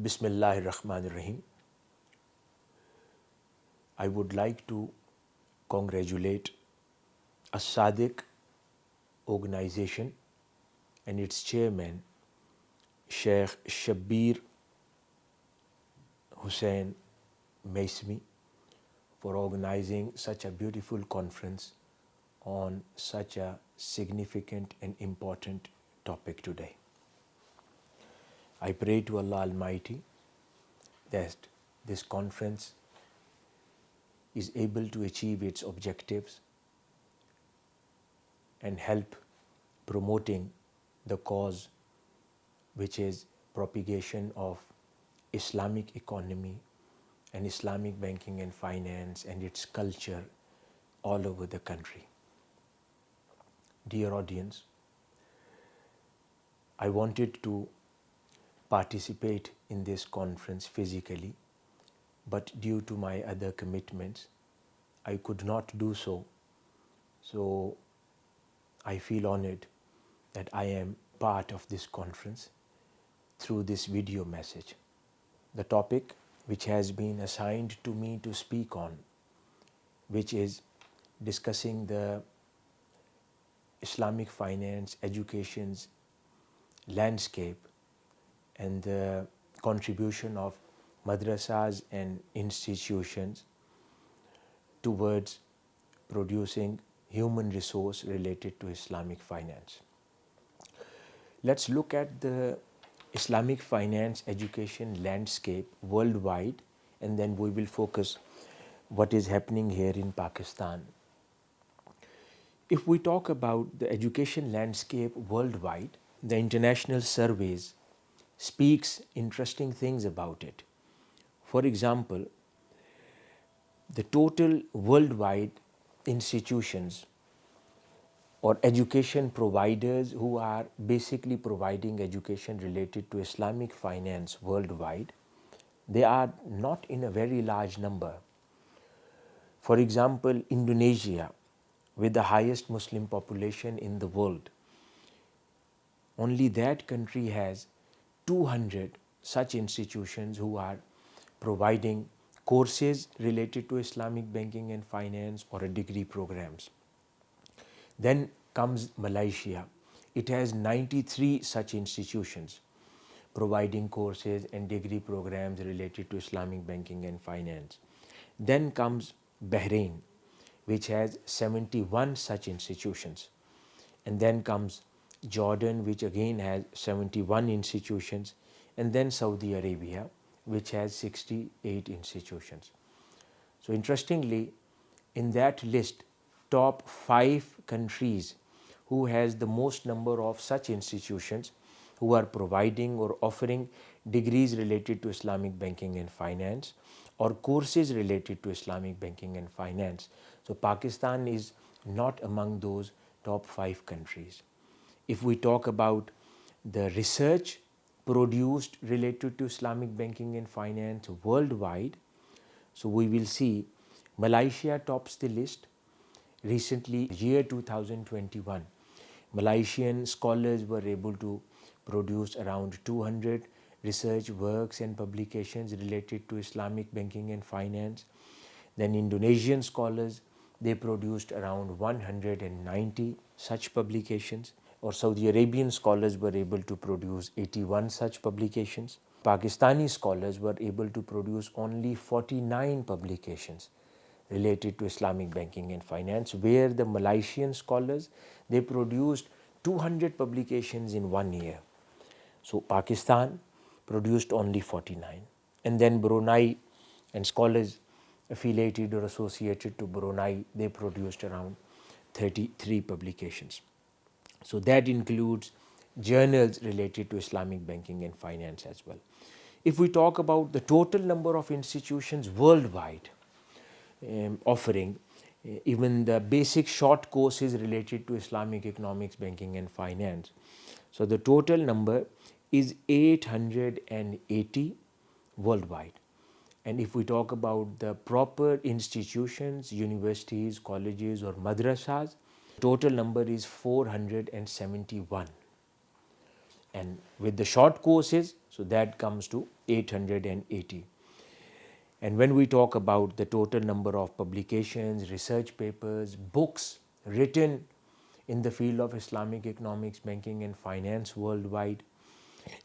Bismillahirrahmanirrahim. I would like to congratulate a Sadiq organization and its chairman, Sheikh Shabbir Hussain Mohi, for organizing such a beautiful conference on such a significant and important topic today. I pray to Allah Almighty that this conference is able to achieve its objectives and help promoting the cause, which is propagation of Islamic economy and Islamic banking and finance and its culture all over the country. Dear audience, I wanted to participate in this conference physically, but due to my other commitments, I could not do so. So I feel honored that I am part of this conference through this video message. The topic which has been assigned to me to speak on, which is discussing the Islamic finance education's landscape and the contribution of madrasas and institutions towards producing human resource related to Islamic finance. Let's look at the Islamic finance education landscape worldwide, and then we will focus what is happening here in Pakistan. If we talk about the education landscape worldwide, the international surveys speaks interesting things about it. For example, the total worldwide institutions or education providers who are basically providing education related to Islamic finance worldwide, they are not in a very large number. For example, Indonesia, with the highest Muslim population in the world, only that country has 200 such institutions who are providing courses related to Islamic banking and finance or degree programs. Then comes Malaysia. It has 93 such institutions providing courses and degree programs related to Islamic banking and finance. Then comes Bahrain, which has 71 such institutions. And then comes Jordan, which again has 71 institutions. And then Saudi Arabia, which has 68 institutions. So interestingly, in that list, top 5 countries who has the most number of such institutions who are providing or offering degrees related to Islamic banking and finance or courses related to Islamic banking and finance. So Pakistan is not among those top 5 countries. If we talk about the research produced related to Islamic banking and finance worldwide, so we will see Malaysia tops the list. Recently, year 2021, Malaysian scholars were able to produce around 200 research works and publications related to Islamic banking and finance. Then Indonesian scholars, they produced around 190 such publications, or Saudi Arabian scholars were able to produce 81 such publications. Pakistani scholars were able to produce only 49 publications related to Islamic banking and finance, where the Malaysian scholars, they produced 200 publications in 1 year. So Pakistan produced only 49. And then Brunei and scholars affiliated or associated to Brunei, they produced around 33 publications. So that includes journals related to Islamic banking and finance as well. If we talk about the total number of institutions worldwide offering even the basic short courses related to Islamic economics, banking and finance, so the total number is 880 worldwide. And if we talk about the proper institutions, universities, colleges or madrasas, total number is 471. And with the short courses, So that comes to 880. And when we talk about the total number of publications, research papers, books written in the field of Islamic economics, banking and finance worldwide,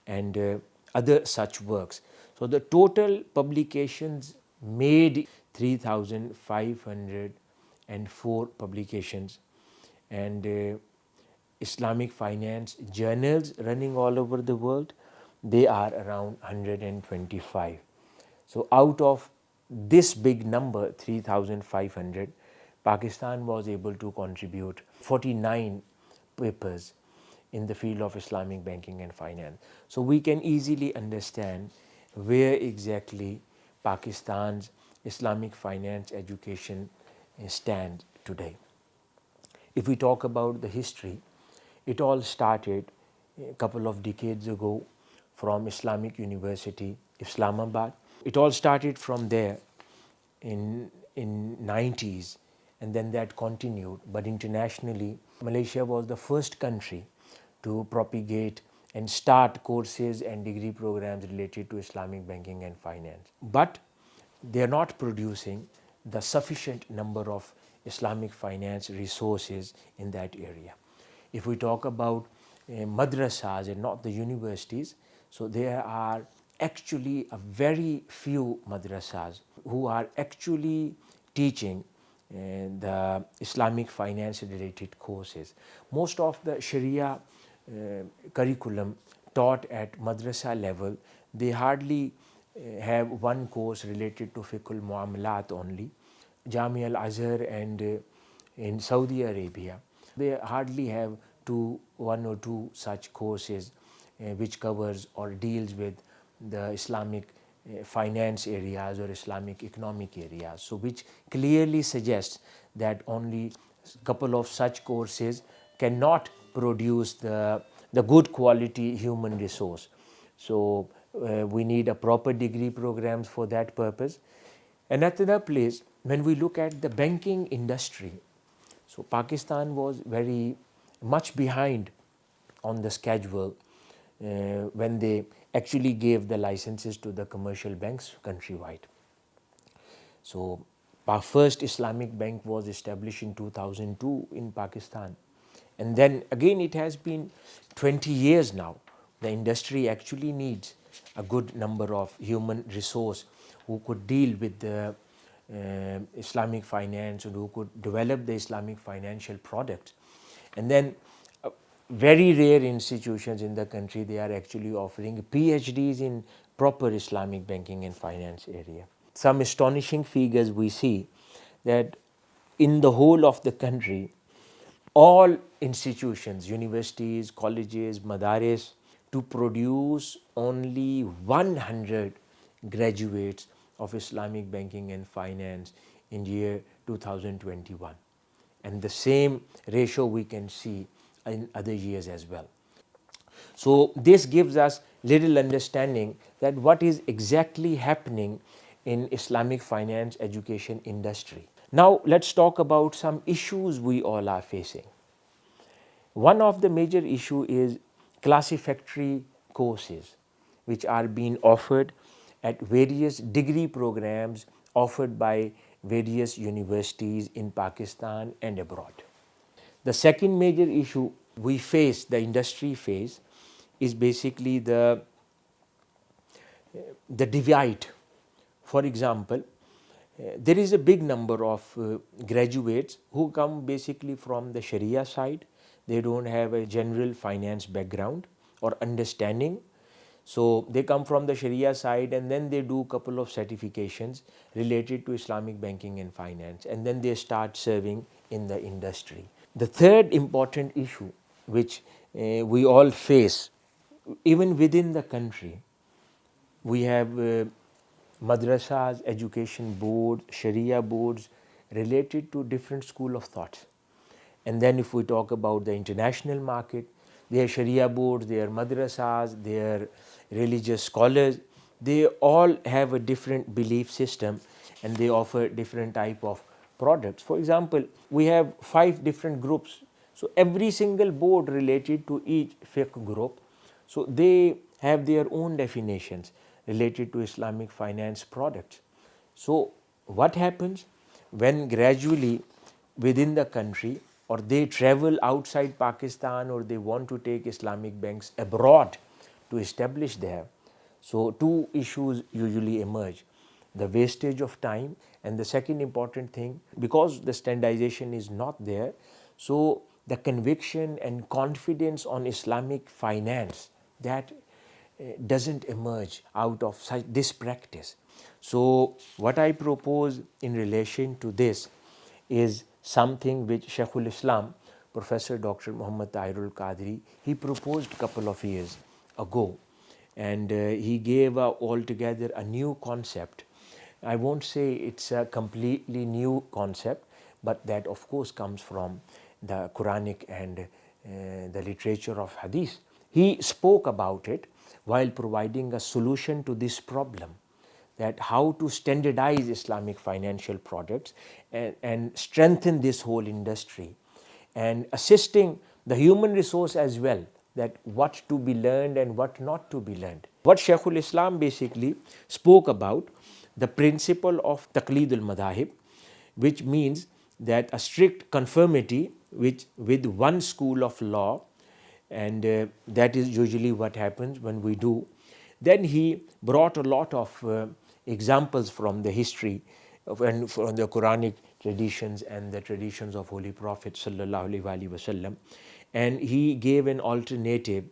and other such works. So the total publications made 3,504 publications, and Islamic finance journals running all over the world, they are around 125. So out of this big number, 3,500, Pakistan was able to contribute 49 papers in the field of Islamic banking and finance. So we can easily understand where exactly Pakistan's Islamic finance education stands today. If we talk about the history, it all started a couple of decades ago from Islamic University, Islamabad. It all started from there in 90s, and then that continued. But internationally, Malaysia was the first country to propagate and start courses and degree programs related to Islamic banking and finance. But they are not producing the sufficient number of Islamic finance resources in that area. If we talk about madrasas and not the universities, so there are actually a very few madrasas who are actually teaching the Islamic finance related courses. Most of the Sharia curriculum taught at madrasa level, they hardly have one course related to fiqh al-muamalat only. Jamia al-Azhar and in Saudi Arabia, they hardly have one or two such courses which covers or deals with the Islamic finance areas or Islamic economic areas. So which clearly suggests that only a couple of such courses cannot produce the good quality human resource. So we need a proper degree programs for that purpose. Another place, when we look at the banking industry, so Pakistan was very much behind on the schedule when they actually gave the licenses to the commercial banks countrywide. So our first Islamic bank was established in 2002 in Pakistan, and then again it has been 20 years now. The industry actually needs a good number of human resource who could deal with the Islamic finance and who could develop the Islamic financial products. And then very rare institutions in the country, they are actually offering PhDs in proper Islamic banking and finance area. Some astonishing figures we see that in the whole of the country, all institutions, universities, colleges, madaris, to produce only 100 graduates of Islamic banking and finance in year 2021. And the same ratio we can see in other years as well. So this gives us little understanding that what is exactly happening in Islamic finance education industry. Now let's talk about some issues we all are facing. One of the major issue is classificatory courses which are being offered at various degree programs offered by various universities in Pakistan and abroad. The second major issue we face, the industry face, is basically the divide. For example, there is a big number of graduates who come basically from the Sharia side. They don't have a general finance background or understanding. So they come from the Sharia side and then they do a couple of certifications related to Islamic banking and finance, and then they start serving in the industry. The third important issue which we all face, even within the country, we have madrasas, education boards, Sharia boards related to different school of thoughts. And then if we talk about the international market, their Sharia boards, their madrasas, their religious scholars, they all have a different belief system and they offer different type of products. For example, we have 5 different groups. So every single board related to each fiqh group. So they have their own definitions related to Islamic finance products. So what happens when gradually within the country, or they travel outside Pakistan, or they want to take Islamic banks abroad to establish there? So two issues usually emerge: the wastage of time, and the second important thing, because the standardization is not there, so the conviction and confidence on Islamic finance, that doesn't emerge out of this practice. So what I propose in relation to this is something which Shaykhul Islam, Professor Dr. Muhammad Tahirul Qadri, he proposed a couple of years ago, and he gave altogether a new concept. I won't say it's a completely new concept, but that of course comes from the Quranic and the literature of Hadith. He spoke about it while providing a solution to this problem, that how to standardize Islamic financial products and strengthen this whole industry, and assisting the human resource as well, that what to be learned and what not to be learned. What Shaykhul Islam basically spoke about, the principle of taqleed al-madahib, which means that a strict conformity with one school of law, and that is usually what happens when we do. Then he brought a lot of examples from the history and from the Quranic traditions and the traditions of Holy Prophet sallallahu alaihi wasallam, and he gave an alternative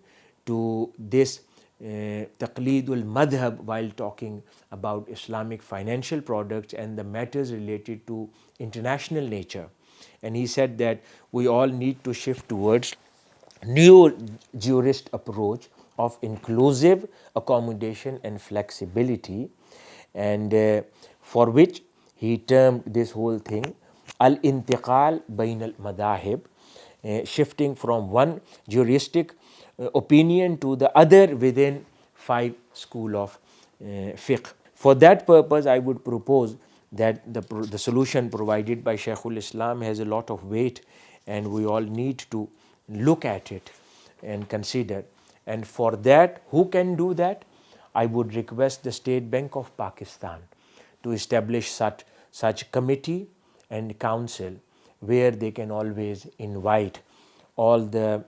to this taqleedul madhab while talking about Islamic financial products and the matters related to international nature. And he said that we all need to shift towards new jurist approach of inclusive accommodation and flexibility, and for which he termed this whole thing al-intiqal bain al-madahib, shifting from one juristic opinion to the other within 5 school of fiqh. For that purpose, I would propose that the solution provided by Shaykhul Islam has a lot of weight, and we all need to look at it and consider. And for that, who can do that? I would request the State Bank of Pakistan to establish such committee and council, where they can always invite all the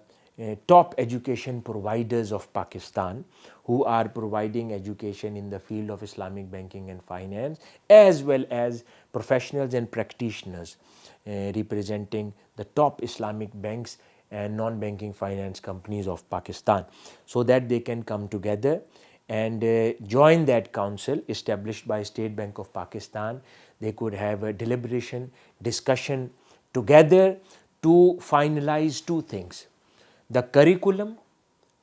top education providers of Pakistan who are providing education in the field of Islamic banking and finance, as well as professionals and practitioners representing the top Islamic banks and non-banking finance companies of Pakistan, so that they can come together and join that council established by State Bank of Pakistan. They could have a deliberation, discussion together to finalize two things: the curriculum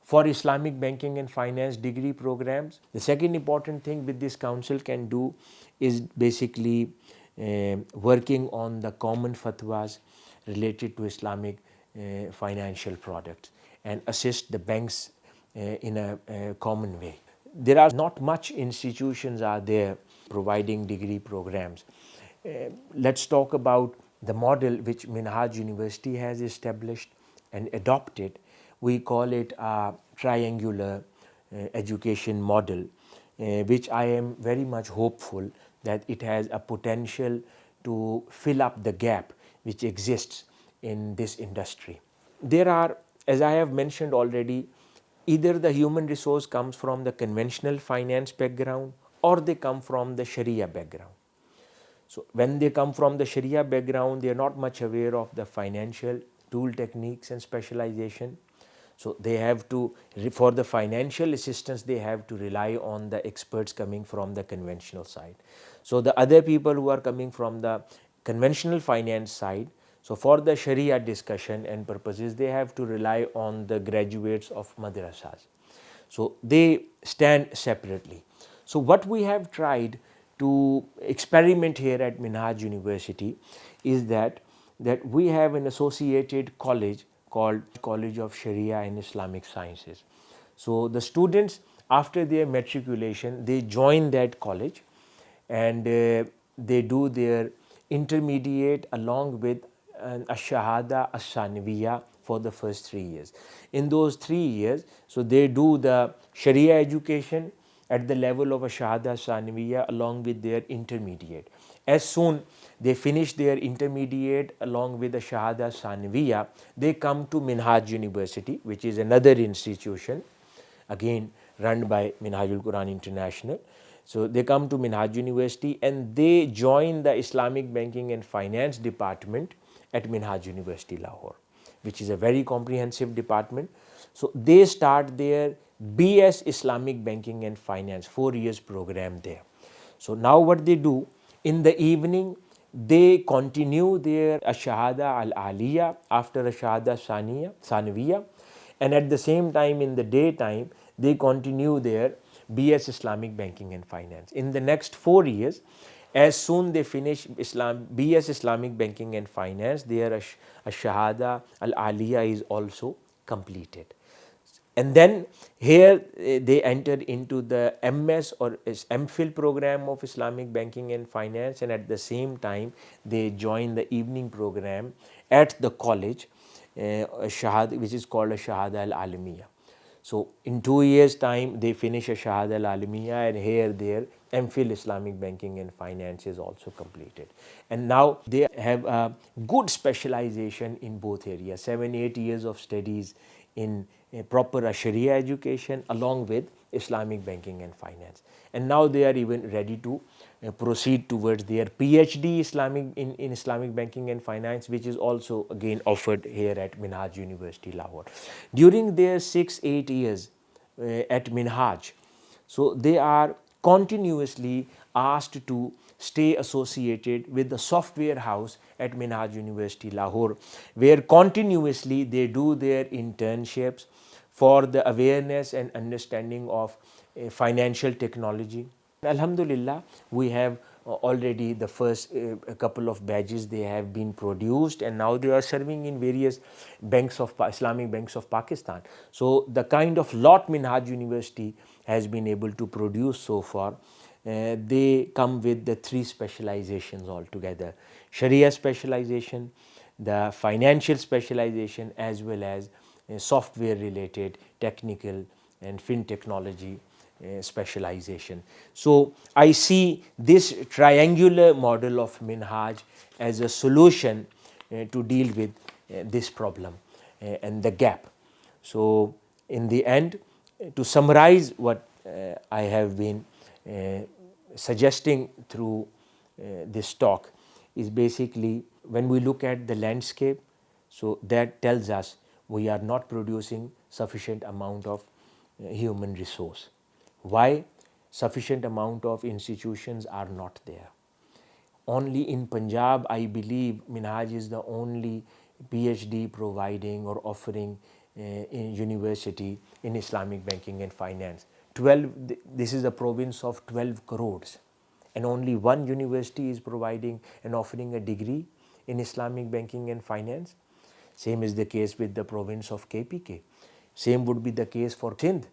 for Islamic banking and finance degree programs. The second important thing with this council can do is basically working on the common fatwas related to Islamic financial products and assist the banks in a common way. There are not much institutions are there providing degree programs. Let's talk about the model which Minhaj University has established and adopted. We call it a triangular education model, which I am very much hopeful that it has a potential to fill up the gap which exists in this industry. There are, as I have mentioned already, either the human resource comes from the conventional finance background or they come from the Sharia background. So when they come from the Sharia background, they are not much aware of the financial tool techniques and specialization. So they have to, for the financial assistance, they have to rely on the experts coming from the conventional side. So the other people who are coming from the conventional finance side, so for the Sharia discussion and purposes, they have to rely on the graduates of madrasas. So they stand separately. So what we have tried to experiment here at Minhaj University is that we have an associated college called College of Sharia and Islamic Sciences. So the students, after their matriculation, they join that college and they do their intermediate along with a shahada, a sanviya for the first 3 years. In those 3 years, so they do the Sharia education at the level of a Shahada Sanawiya along with their intermediate. As soon they finish their intermediate along with the Shahada Sanawiya, they come to Minhaj University, which is another institution, again run by Minhajul Quran International. So they come to Minhaj University and they join the Islamic Banking and Finance department at Minhaj University, Lahore, which is a very comprehensive department. So they start their BS Islamic Banking and Finance 4 years program there. So now what they do, in the evening they continue their Shahada Al-Aliyah after a Shahada Sanawiya, and at the same time in the daytime they continue their BS Islamic Banking and Finance. In the next 4 years, as soon they finish BS Islamic Banking and Finance, their Shahada Al-Aliyah is also completed. And then here they enter into the MS or MPhil program of Islamic Banking and Finance, and at the same time they join the evening program at the college, which is called a Shahada Al-Alamiyah. So in 2 years time they finish a Shahada Al-Alamiyah, and here their MPhil Islamic Banking and Finance is also completed. And now they have a good specialization in both areas, 7-8 years of studies in proper Sharia education along with Islamic Banking and Finance. And now they are even ready to proceed towards their PhD in Islamic Banking and Finance, which is also again offered here at Minhaj University, Lahore. During their 6-8 years at Minhaj, so they are continuously asked to stay associated with the software house at Minhaj University, Lahore, where continuously they do their internships for the awareness and understanding of financial technology. Alhamdulillah, we have already the first couple of badges they have been produced, and now they are serving in various banks of Islamic banks of Pakistan. So the kind of lot Minhaj University has been able to produce so far, they come with the 3 specializations altogether: Sharia specialization, the financial specialization, as well as software related technical and fin technology specialization. So I see this triangular model of Minhaj as a solution to deal with this problem and the gap. So in the end, to summarize what I have been suggesting through this talk is basically, when we look at the landscape, so that tells us we are not producing sufficient amount of human resource. Why? Sufficient amount of institutions are not there. Only in Punjab, I believe, Minhaj is the only PhD providing or offering in university in Islamic Banking and Finance. This is a province of 12 crores, and only one university is providing and offering a degree in Islamic Banking and Finance. Same is the case with the province of KPK. Same would be the case for Sindh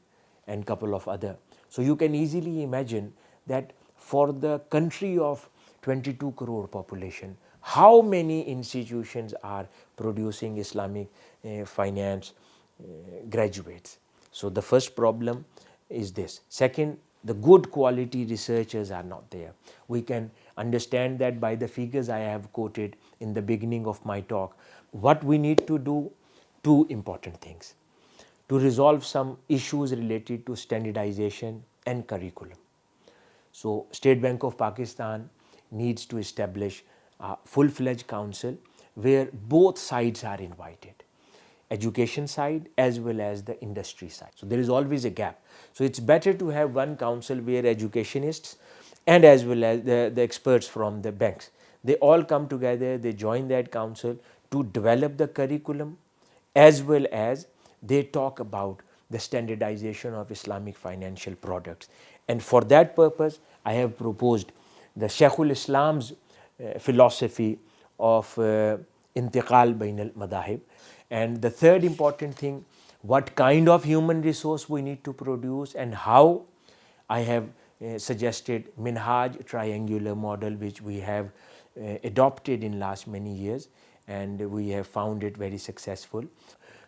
and couple of other. So you can easily imagine that for the country of 22 crore population, how many institutions are producing Islamic finance graduates. So the first problem is this. Second, the good quality researchers are not there. We can understand that by the figures I have quoted in the beginning of my talk. What we need to do, 2 important things: to resolve some issues related to standardization and curriculum. So State Bank of Pakistan needs to establish a full-fledged council where both sides are invited, education side as well as the industry side. So there is always a gap. So it's better to have one council where educationists and as well as the experts from the banks, they all come together, they join that council to develop the curriculum, as well as they talk about the standardization of Islamic financial products. And for that purpose, I have proposed the Shaykhul Islam's philosophy of intiqal bain al-madahib. And the third important thing, what kind of human resource we need to produce and how. I have suggested Minhaj triangular model, which we have adopted in last many years, and we have found it very successful.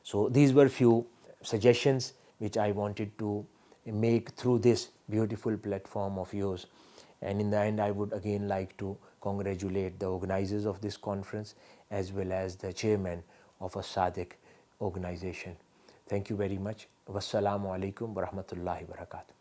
So these were few suggestions which I wanted to make through this beautiful platform of yours. And in the end, I would again like to congratulate the organizers of this conference as well as the chairman of a Sadiq organization. Thank you very much. Wassalamu alaikum wa rahmatullahi wa barakatuh.